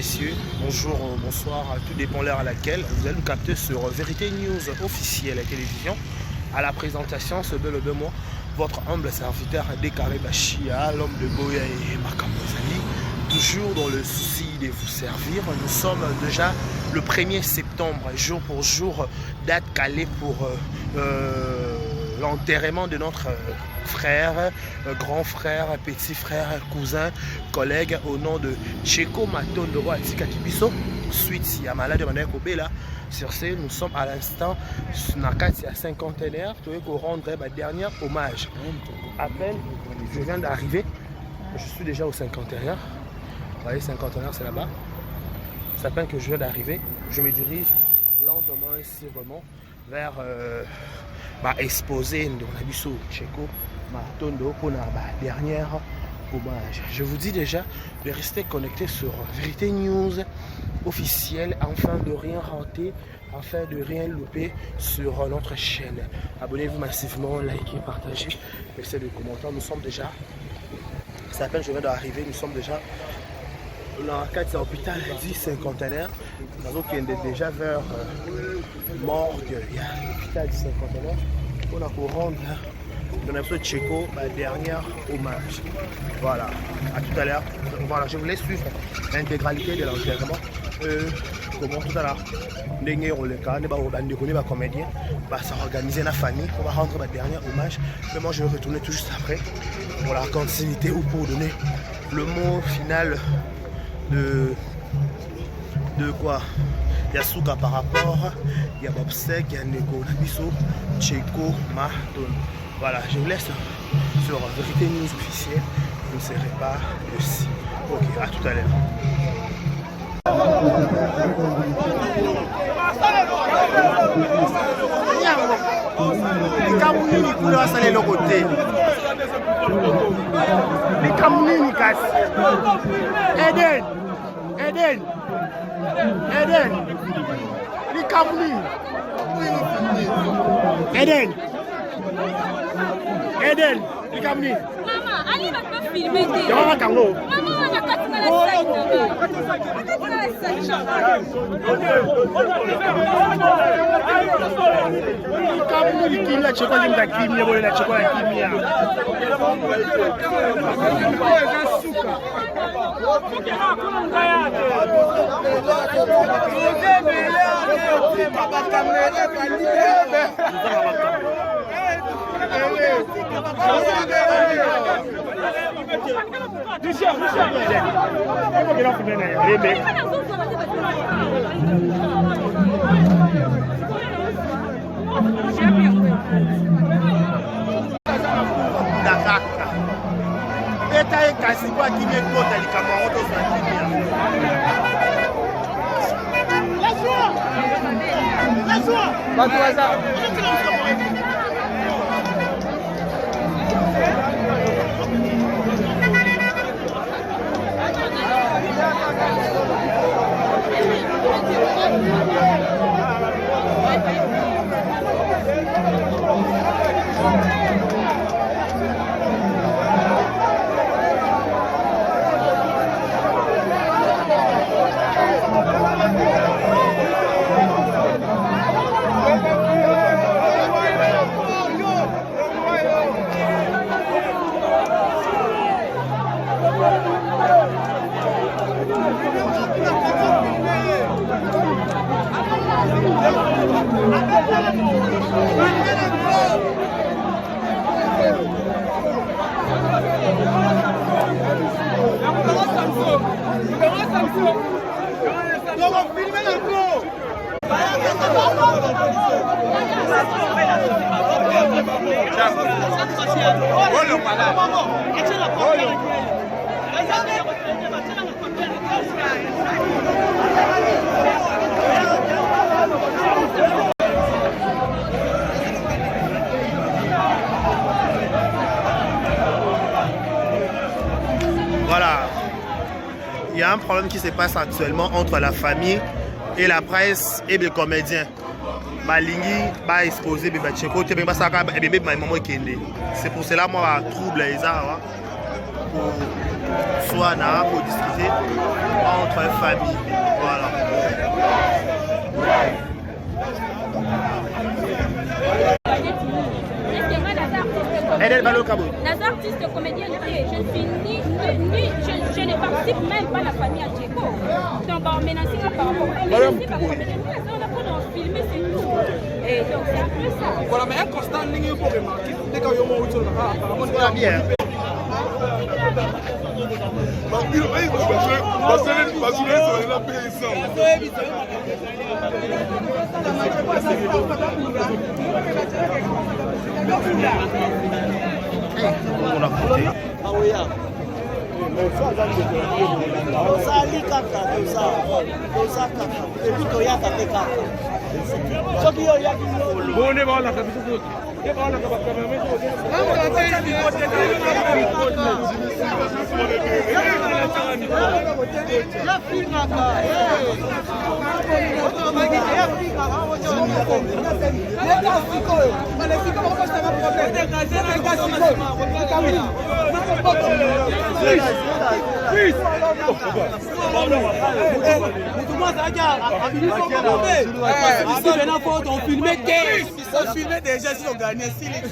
messieurs, bonjour, bonsoir, tout dépend l'heure à laquelle vous allez nous capter sur Vérité News officielle à télévision. À la présentation, ce bel moi, votre humble serviteur Décaré Bachia, l'homme de Boya et Makambozali, toujours dans le souci de vous servir. Nous sommes déjà le 1er septembre, jour pour jour, date calée pour l'enterrement de notre frère, grand frère, petit frère, cousin, collègue au nom de Cheko Matondo Atika Kibiso, suite à malade de Kobela. Sur ce, nous sommes à l'instant Nakati à 50aire, pour rendre ma dernière hommage. À peine, je viens d'arriver, je suis déjà au 50aire. Vous voyez, 50aire, c'est là-bas. C'est à peine que je viens d'arriver, je me dirige lentement et sûrement vers exposé de Nabiso Cheko Matondo pour la dernière hommage. Je vous dis déjà de rester connecté sur Vérité News officielle afin de rien rater, afin de rien louper sur notre chaîne. Abonnez-vous massivement, likez, partagez, laissez des commentaires. Nous sommes déjà, c'est à peine que je viens d'arriver, nous sommes déjà dans 4 hôpital 10 cinquantenaire. Nous sommes déjà vers morgue, il y a l'hôpital 10 cinquantenaire. On a pour rendre dans l'épisode Cheko ma dernière hommage. Voilà, à tout à l'heure. Voilà, je vous laisse suivre l'intégralité de l'enterrement. Comment tout à l'heure, les comédiens s'organiser la famille pour rendre ma dernière hommage. Mais moi je vais retourner tout juste après pour la continuité ou pour donner le mot final de quoi Yasuka par rapport, il y a Bobsek, il y a Nego Nabiso, Cheko Matondo. Voilà, je vous laisse sur Vérité News officielle, je ne serai pas aussi. Ok, à tout à l'heure. Eden, Maman, allez va pas filmer. Maman, on a 4 Voilà, il y a un problème qui se passe actuellement entre la famille et la presse et les comédiens. C'est pour cela moi trouble les arts. pour soit pour discuter entre famille. Voilà. Les artistes comédiens, je suis je ne participe même pas à la famille à Djeko. Donc, on menace par rapport à la on a filmer, c'est tout. Et donc, c'est un peu ça. Voilà, mais un constant, il faut remarquer. Dès qu'il y a un moment où tu vas bien. On a compté. On filmait déjà si on gagnait. Si les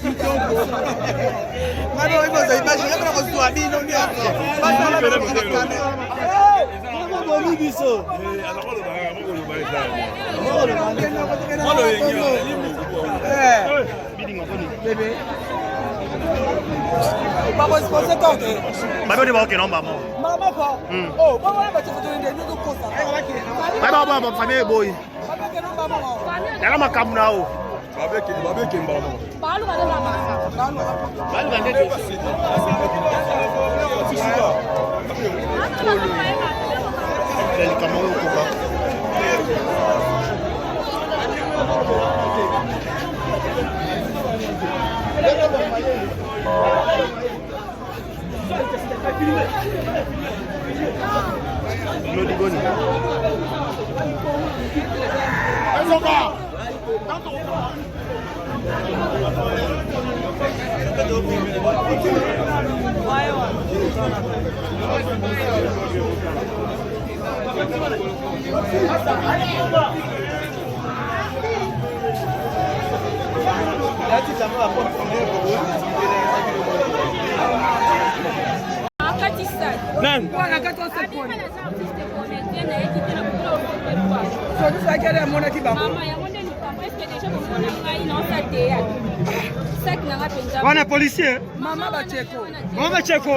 Wana policier. Maman Bacheko. Maman Bacheko.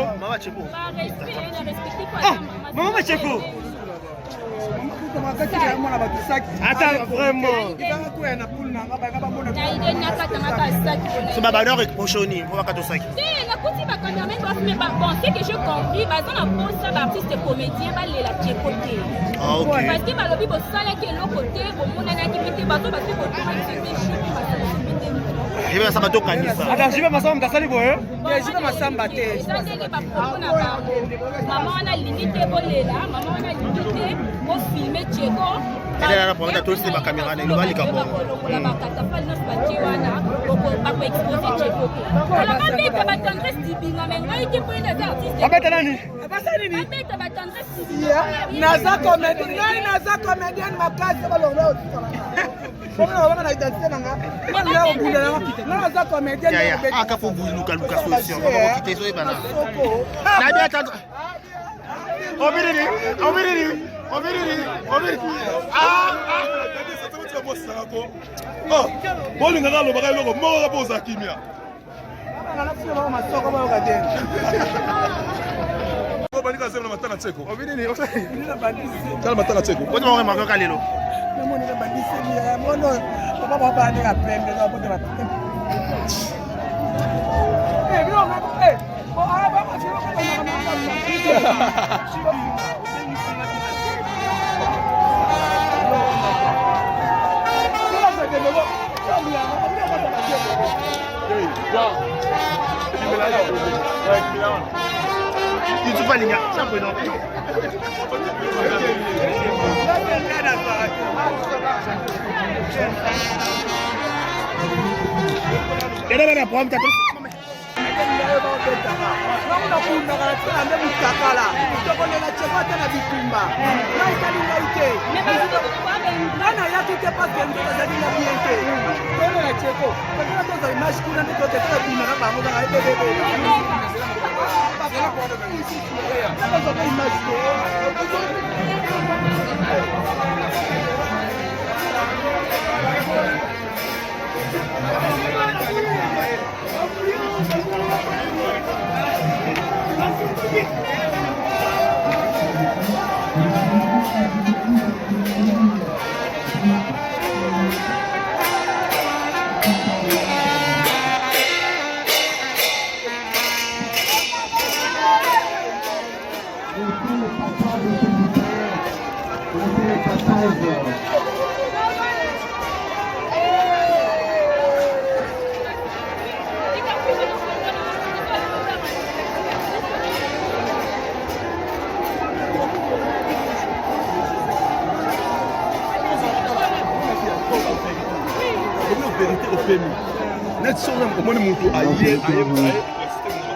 Maman Bacheko. Attends, vraiment. C'est ma bannière avec Pochoni. On va pas sac. Mais bon, ce que j'ai compris, dans la pause, ça artiste comédien, va les la côté. Ah, ok. Parce que le bibo ça là qui est l'autre côté, au monde là qui mettait bateau parce que au monde c'était chic. Je vais ça kanisa. Attends, je vais m'asseoir m'tasali boye. Je vais m'asamba te. Ça c'est que maman on a limité bolela, maman on a limité pour filmer Djeko. Elle a pour mettre aussi ma caméra dans le bali kapo. La bakata fa no spati wana pour exposer Djeko. Alors quand tu vas tendre stibinga mais ngai qui peut être artiste. Abeta nani? Abasa nini? Tu vas tendre stibinga. Naza comédienne makasi balonga otala. On a identité nanga. Nanga obunda nanga. Naza comédienne. Ah kapo buluka luka solution. On va quitter ça et bana. Na bien attendre. Obiriri. Ah. Oh, bolinga na lobaka eloko moko ka poza kimia. Banika sema matana cheko. Obiriri. Tala matana cheko. Bonne mort marqué kalelo. YouTube palinga, ça peut non. Et là, on a tobundaka na tika na nde mutakala tokolela cheko ata na bitumba ngai tali ngai te ngai nayaki te pake nzoto ezali na bien te tolela cheko kakala tozwa image kuna nde toketaka bimaka bango kaka ebebebe tozwaka image te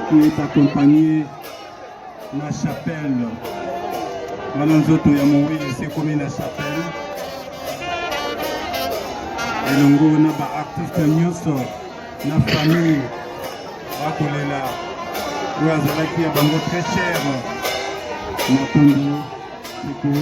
qui est accompagné de la chapelle. Mananzoto Yamoui, c'est comme la chapelle. Et l'ongo n'a pas artiste nyoso, la famille, Akolela, Ouazalaki a bango très cher. Matundu, c'est cool.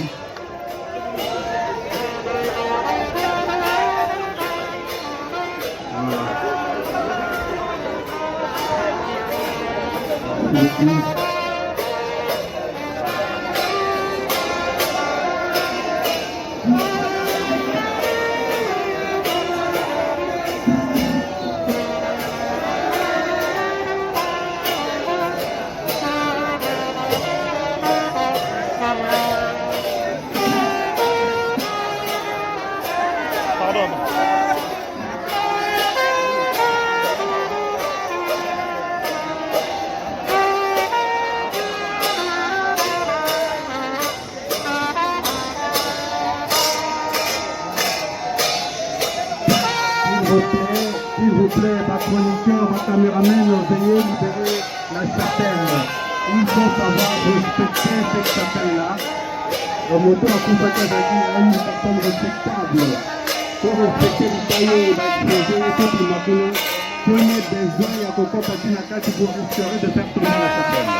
S'il vous plaît, ma chroniqueur, ma caméraman, veuillez libérer la chapelle. Il faut savoir respecter cette chapelle-là. Le moteur a contacté à une personne respectable. Pour respecter le taillot, l'exposé, tout le matin, prenez besoin à Coco Patinakati pour risquer de faire tourner la chapelle.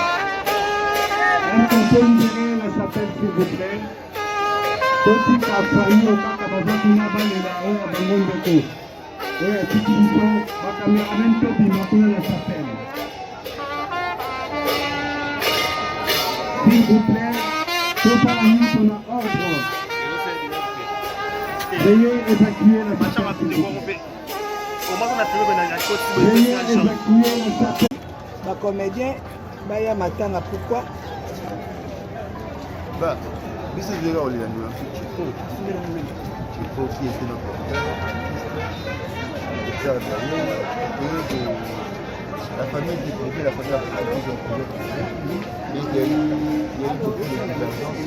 Est-ce qu'on peut libérer la chapelle, s'il vous plaît? Tout a failli au cas qu'à besoin d'une balle et là-haut à Bangon de Coco. Oui, si tu dis ma caméraman peut y maintenant la chapelle. S'il vous plaît, tout par la nuit on a ordre. Veuillez évacuer la chapelle. Veuillez évacuer la chapelle. Ma comédien, Baya Matanga, pourquoi? Bah, this is the role in Chico qui était notre la famille du projet, la famille et il y a eu beaucoup de divergences.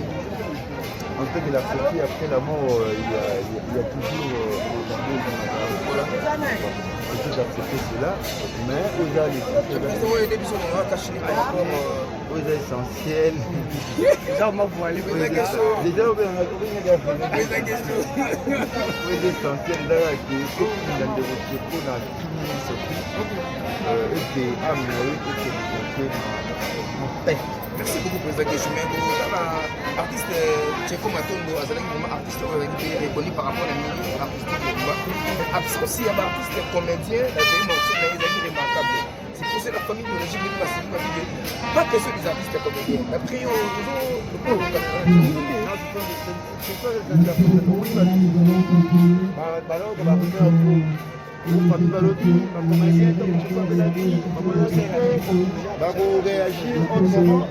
En fait, il a sorti après la mort, il y a toujours j'ai accepté cela, mais aux essentiels. Déjà, on m'a voilé. Déjà, on m'a merci beaucoup pour cette question. Artiste Cheko Matondo, vraiment artiste reconnu par rapport à la musique artistique. Absence, il y a un artiste comédien, il y a des morceaux remarquables. C'est pour ça que la famille de régime de la pas question des artistes comédiens. Après, réagir autrement,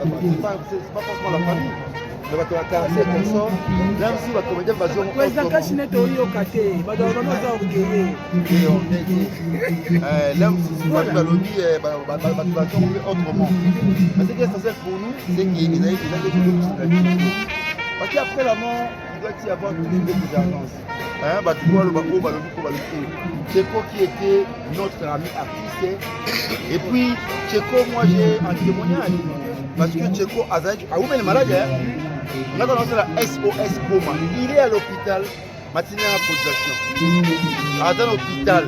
c'est pas forcément la famille. Mais va te caresser comme ça, même si la comédie va dire autrement. Mais ce qui est essentiel pour nous, c'est qu'il a des parce qu'après la mort, il doit y avoir toujours des divergences. Tu vois le Bako, Cheko qui était notre ami artiste. Et puis, Cheko, moi j'ai un témoignage. parce que Tcheko Azak, a ouvert le malade, on a commencé la SOS coma. Il est à l'hôpital, matinée en cotisation. Dans l'hôpital,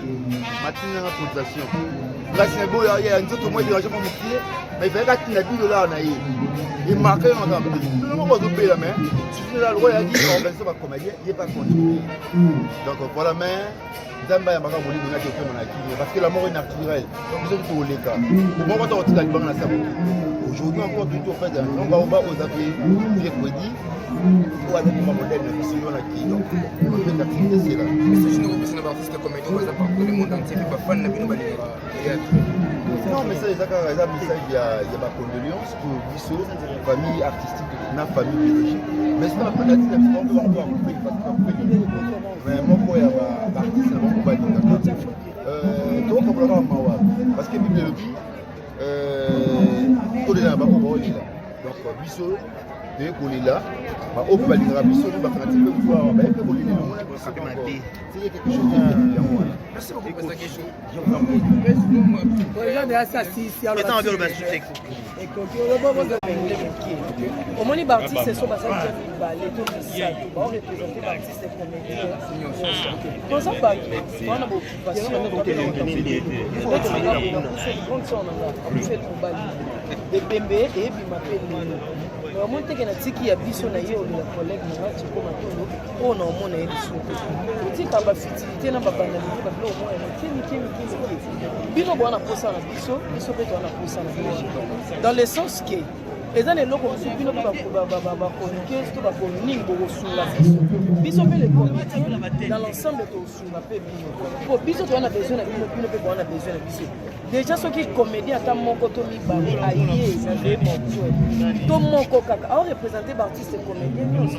matinée en cotisation. Là, c'est beau, il y a un autre moyen de l'argent pour me mais il fallait qu'il y ait $10 il marquait dans un peu. Tout le monde va payer la main. Si tu as le roi, il a dit qu'on va comédien, il n'est pas continué. Donc voilà, mais Zamba Yamaka Moli, on a quelqu'un dans la vie. Parce que la mort est naturelle. Donc vous êtes tous les cas. Moi, je vais te dire que aujourd'hui, encore du tout fait, on va aux avis, mercredi. Pour aller pour ma modèle, je suis là qui donc on peut l'activité c'est là. C'est une opération d'artiste comédien aux apports pour le monde entier, mais pas fan de la non, mais ça, il y a ma condoléance pour Bissot, famille artistique, ma famille biologique. Mais c'est pas la petite, on peut en couper, mais moi, il y a l'artiste, on va dire. Tout le monde parce que biologie, tout le monde est là. Donc, Bissot, on est là. On peut aller dans la Bissot, on va faire un petit peu de voir. C'est quelque chose de merci beaucoup pour cette question. omoni baartiste so bazali te mibale to misato baorepresente baartiste comédien toza bato wana baoccupationnete mobali ebembe eyebima mpe lelo omoni teke na tiki ya biso na ye olela collègue nanga Tcheko Matondo oyo na omona ye biso totika bafutilité na babanalité babilo omona kemi bino bowana posa na biso mpe towana posa na biso dans le sens que eza na eloko mosusu bino mpe bakonikeuse to bakoningi bokosunga biso mpe le comité dans l'ensemble tosunga mpe bino po biso toza na besoin na bino bino mpe boza na besoin na biso déjà soki comédien ata moko to mibale aye nave montue to moko kaka aorepresente baartiste comédien nyonso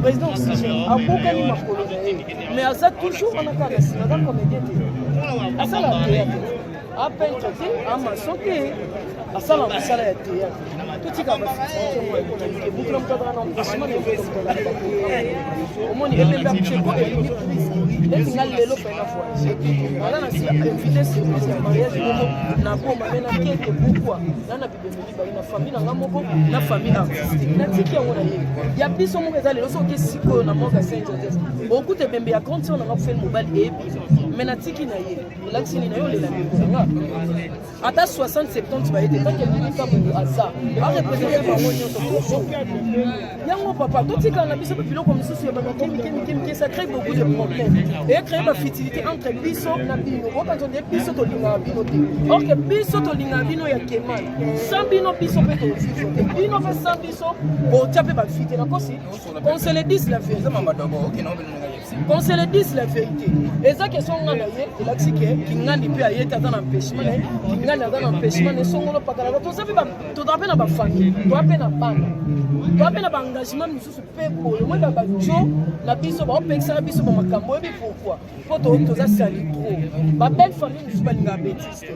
président oxygène abokani makolo na ye mais aza toujours wana kaka nsima aza comédien te asala théâtre apeintre te amason te asala mosala ya théâtre totika bafitie bukila moto azaka na mpesima na omoni ebembe Tcheko elingi prise etinga lelo pena voyage aza na sika invité service ya mariage moko na boma me na keke pourkui na na bibemeli bali na famille nanga moko na famille artistique natiki yango na ye ya biso moko eza lelo soki sikoyo na moka Saint Joseph okuta ebembe ya konti oyo nanga kofeli mobali eyebi me natiki na ye elakisini na ye olela ndekonanga ata 60-70 bayete tanke elilika moto aza arepresente bango nyonso yango papa totikala na biso mpe biloko mosusu ya bana kemikemike ça crée beaucoup de problèmes et créer bafutilité entre biso na bino okatondie biso tolingaka bino te or que biso tolingaka bino ya kemana sans bino biso mpe toziso te bino mpe sans biso botia mpe bafite na kosi qu'on se le dise la vérité qu'on se le dise la vérité eza question nga na ye elakisi ke kingandi mpe aye te aza na empêchement na ye kingandi aza na empêchement na esongolo pakalaka toza mpe na bafamille toa mpe na bana toa mpe na baengagement misusu mpe boye moi babajo na biso baopekisaka biso bamakambo oyebi pourkui mpo toza sali tro babelle famille misusu balingaka bétise te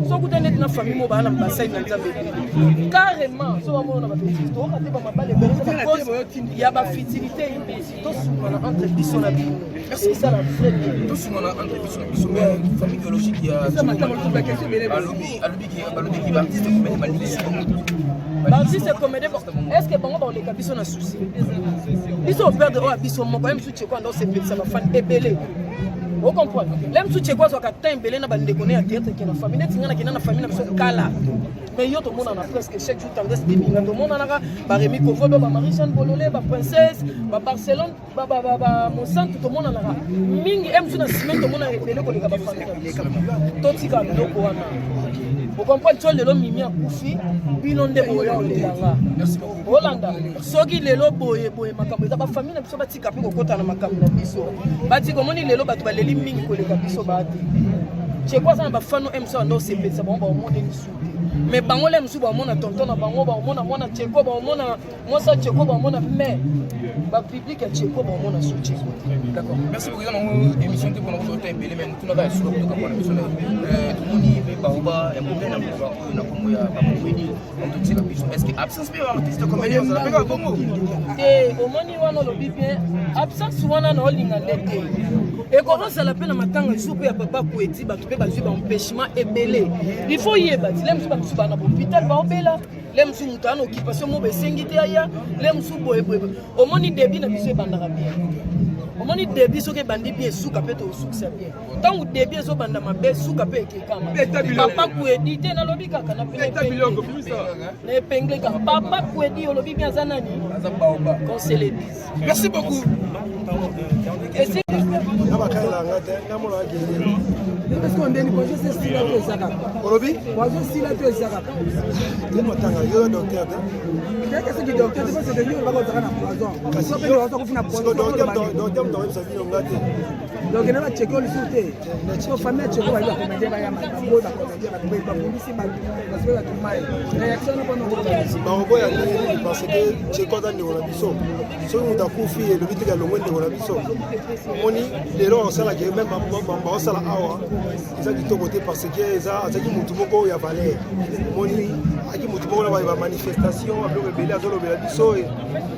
sokuta neti na famille mo baa na basai na nzambe ebele carrément so bamona na babétise tooka te bamabale ebele cause ya bafutilité imposi tosungana entre biso na bino eza la vraie tosungana entre biso na biso mais famille biologique ya alobi ki baartiste comédien balingi baartiste comédien est ce que bango baoleka biso na souci biso operde oyo ya biso moko ye mosusu Tcheko anda osepelisa bafani ebele ocomprendre le mosusu Tcheko azwaka temps ebele na bandeko ne ya théâtre ke na famille neti nga nakenda na famille na biso kala mais yo tomonana presque chaque jour tendance dibinga tomonanaka baremi kovodo bamarie jeanne bolole baprincesse babarcelone bamonsantu tomonanaka mingi e mosusu na semaine tomona ebele koleka bafamille na biso totika biloko wana okomprendre so lelo mimi akufi bino nde boya olelanga olanda soki lelo boye makambo eza bafamille na biso batika mpe kokota na makambo na biso batika omoni lelo bato baleli mingi koleka biso bate Tcheko aza na bafano mso anda osepelisa bango baomoneli su te mais bango le mosusu baomona tonton na bango baomona mwana Tcheko baomona mwasa Tcheko baomona mais bapublic ya Tcheko baomona su Tcheko te. D'accord, merci beaucoup dans émission te pour notre temps belé mais nous na sur le camp émission tout moni be baoba ya mbona na kombo ya bakomedi on te tira biso est-ce que absence be artiste comédien ça peka bongo te omoni wana lobi bien absence wana na olinga ndete et kokozala pe na matanga jour pe ya papa poeti bato pe bazwi ba empêchement ebele il faut yeba ti le mosusu mosusu bana hôpital baobela le mosusu moto ana occupation mo besengi te aya le mosusu boyeboyeboye omoni debi na biso ebandaka bien omoni debi soki ebandi bien esuka mpe tosukisa bien ntango debi ezobanda mabe suka mpe ekekama papa kuedi te nalobi kaka na epengle kaka papa kuedi olobi bien aza nani conseiller 10. Merci beaucoup. Est-ce qu'on donne quoi je sais si la tête ça Olobi quoi je sais la tête ça Ni matanga yo docteur. Qu'est-ce que docteur c'est parce que lui on va rentrer en prison. Parce que on va faire prison. Docteur ça vient ngate. Donc on va checker le sauté. La famille checker va commander va ya mambo va commander va polisi va parce que la tout réaction pas non. Ba oboya ni parce que checker dans le biso. So nous ta kufi le biti ga longwe de la biso. Moni lero on sala que même ba sala awa. Ils ont côté parce que ça azaki mutu moko ya valeur. Moni aki mutu moko na ba manifestation ablo rebelle azolo bela biso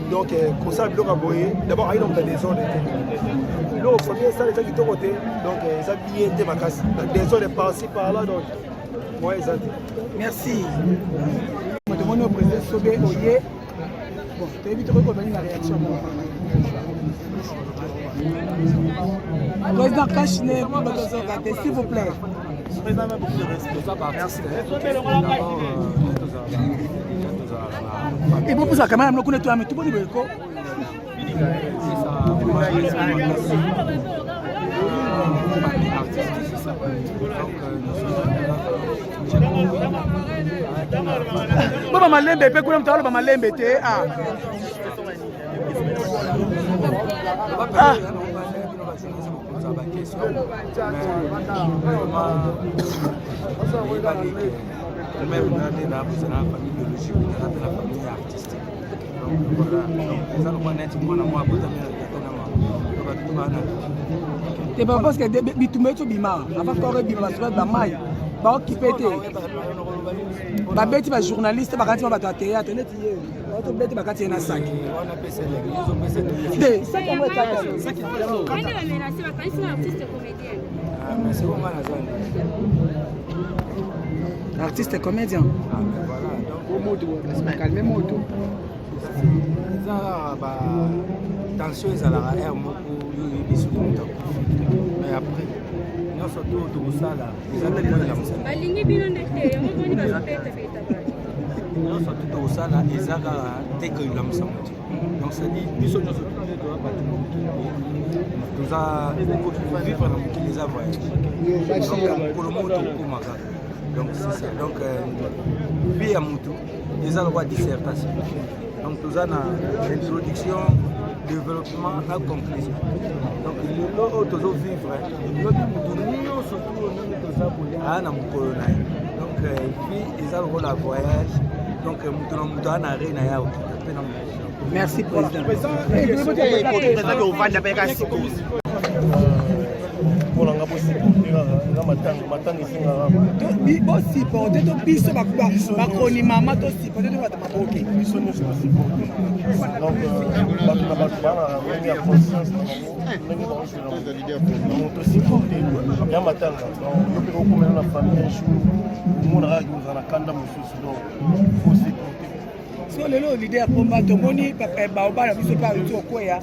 donc comme ça blo ka boye d'abord aïe donc des ordres. L'eau famille ça les qui côté donc ça bien de ma casse. Des ordres par-ci par là donc ouais ça. Merci. Je demande au président Sobé Oye. Bon, tu évites de reconnaître la réaction. Président Kachne, s'il vous plaît. Président, beaucoup de respect. Merci. Et pour ça, quand même, nous connaissons tout le monde. Baba malembe pe kuna mtawala baba malembe te ah même dans la famille biologique, dans la famille artistique. Donc voilà, ça nous connaît moi na moi te ba parce que bitumé to bima avant qu'on bima sur la maille ba occupé te ba beti ba journaliste ba kanti ba to théâtre net hier ba to beti ba kanti na sac on appelle ça les ça comment ça artiste comédien mais c'est comment la artiste comédien voilà donc calmer moto ça ba tension ezalaka air moko oyo biso mais après non surtout tout ça là ezalaka la musala balingi bino ndete yango boni bazopeta non surtout tout ça là ezalaka teke la musala donc ça dit biso nyonso toa bato toza vivre na mokili eza voyage donc mokolo moko tokomaka donc c'est ça donc vie ya mutu eza lokwa dissertation donc tout ça na introduction développement à conclusion donc le toujours vivre à na mukolo na donc vie eza le la voyage donc mutu na mutu ana reina yao pe na merci président pour la possibilité na matanga isinga bo supporter to biso bakoni mama to supporter to bata maboke biso nyonso basiporte donc bato na bato bana ndenge ya conscience ndenge baoselango tosupporte ya matanga yo mpe okomela na famille un jour omonaka kozala na kanda mosusu donc faut supporter so lelo lide ya pomba tomoni baobana biso mpe awuti okweya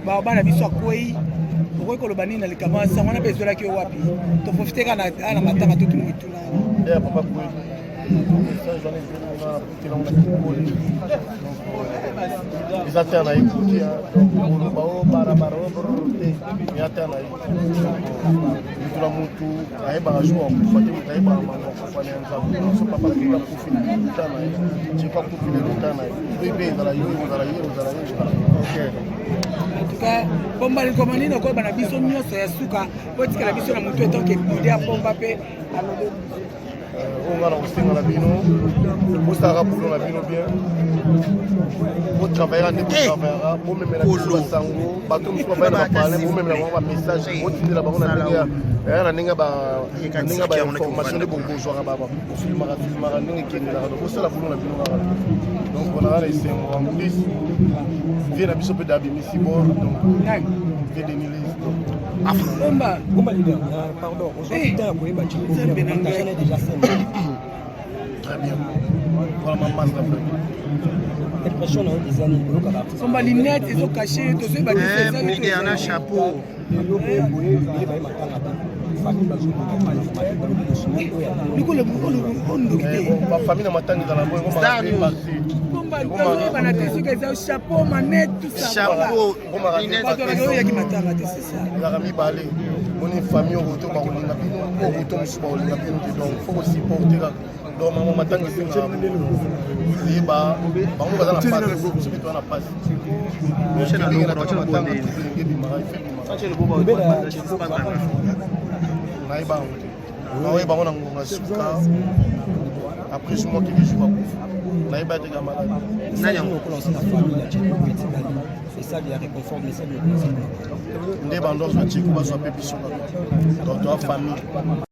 baobana biso akwei okoki koloba nini na likama sango wana mpe ezwelaki yo wapi toprofite kaka na matanga toki moituna ya papa kwei eza te na ekuti oloba o barabara te ya te na mutu na mutu ayebaka jour akufa te mutu ayebaka manga akufa na ya nzambe so papa kwei akufi na lota na ye jeko akufi na lota na ye mpe ezala ye ozala ye ozala ye entuka pomba likoma nini okoyeba na biso nyonso ya suka po etikala biso na motu etanke ide ya pomba mpe alobe oyo nga na kosenga na bino osalaka boulot na bino bien otravaillera nde botravaillera bomemela biso basango bato mosusu bafai na baparle bomemela bango bamessage botindela bango na ndenge na ndenge bainformation nde bozwaka bofilmaka ndenge ekendelaka donc osala boulot na bino kaka donc onaka na esengo en plus vie na biso mpe dabimisi bor donc vie denilis bomba leader pardon aujourd'hui koyeba déjà très bien. Voilà ma masse d'affaires. Son balinette, ils ont caché, tous ces Il y en a chapeau. Ma famille n'a pas dans la bonne. Chapeau, manette, tout ça. Chapeau, mon famille au retour par au retour donc il faut aussi porter donc maman matin que c'est les bas on va dans la passe c'est plutôt la passe c'est la longue route matin c'est le bobo naïba naïba on a un suka après je moi qui joue naïba de malade naïba on lance la famille c'est ça qui réconfort mais c'est le ndé bandos na tchiko ba so pe biso donc famille